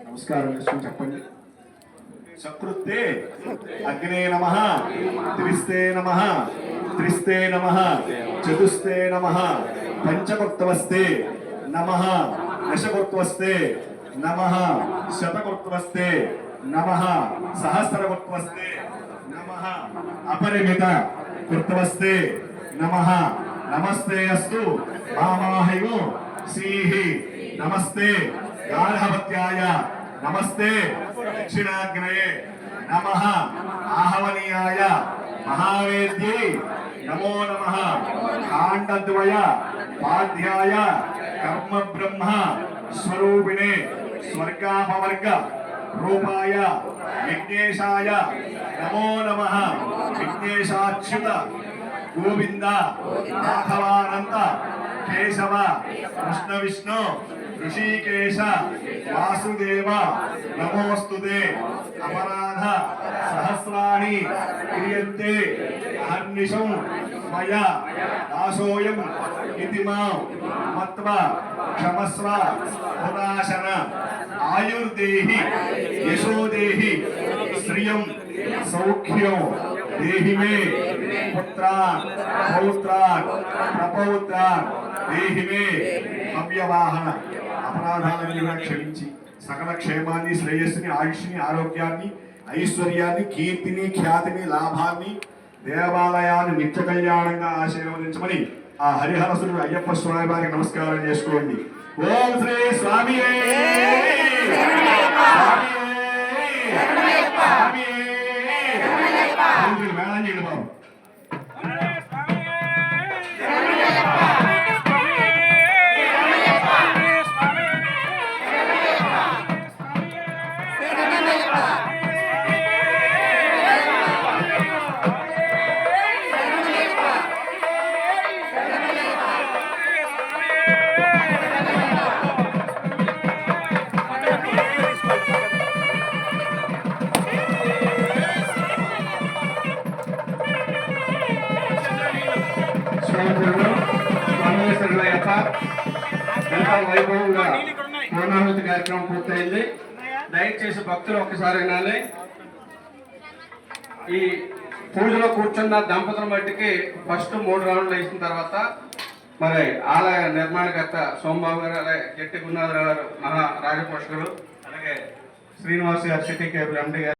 నమస్కారం చెప్పండి. సకృత్తే అగ్నే నమః, త్రిస్తే నమః, త్రిస్తే నమః, చతుస్తే నమః, పంచకృత్వస్తే నమః, దశకృత్వస్తే నమః, శతకృత్వస్తే నమః, సహస్రకృత్వస్తే నమః, అపరిమిత కృత్వస్తే నమః. నమస్తే అస్తు మామాహయో శ్రీహి. నమస్తే గార్హవత్యాయ, నమస్తే దక్షిణాగ్నయే, నమః ఆహవనీయాయ మహావేద్యై నమో నమః. కాండద్వయ పాధ్యాయ కర్మ బ్రహ్మ స్వరూపిణే స్వర్గాపవర్గ రూపాయ విఘ్నేశాయ నమో నమః. విఘ్నేశాచ్యుత గోవింద రాఘవానంద కేశవ కృష్ణ విష్ణు ఋషికేశ వాసుదేవ నమోస్తుతే. అపరాధ సహస్రాణి క్రియంతే అహర్నిశం మయా దాసోయం ఇతి మాం మత్వా క్షమస్వ పునాశన. ఆయుర్దేహి యశోదేహి శ్రియం సౌఖ్యం దేహి మే పుత్రాన్ పౌత్రాన్ ప్రపౌత్రాన్ దేహి మే అవ్యవాహన. అపరాధాలన్నీ క్షమించి సకల క్షేమాన్ని, శ్రేయస్సుని, ఆయుష్ని, ఆరోగ్యాన్ని, ఐశ్వర్యాన్ని, కీర్తిని, ఖ్యాతిని, లాభాన్ని, దేవాలయాన్ని నిత్య కళ్యాణంగా ఆశీర్వదించమని ఆ హరిహరసుడు అయ్యప్ప స్వామి వారికి నమస్కారం చేసుకోండి. ఓం శ్రీ స్వామి మేళంజీడు బాబు. స్వామిశ్వరుల యొక్క ఎంతో వైభవంగా పూర్ణాహుతి కార్యక్రమం పూర్తయింది. దయచేసి భక్తులు ఒక్కసారి వినాలి. ఈ పూజలో కూర్చున్న దంపతుల మట్టికి ఫస్ట్ 3 రౌండ్లు వేసిన తర్వాత మరి ఆలయ నిర్మాణకర్త సోమబాబు గారు, అలాగే గట్టి గురునాథరావు గారు, మహా రాజపోషకులు, అలాగే శ్రీనివాస్ గారు, సిటీ కేబుల్ ఎండి గారు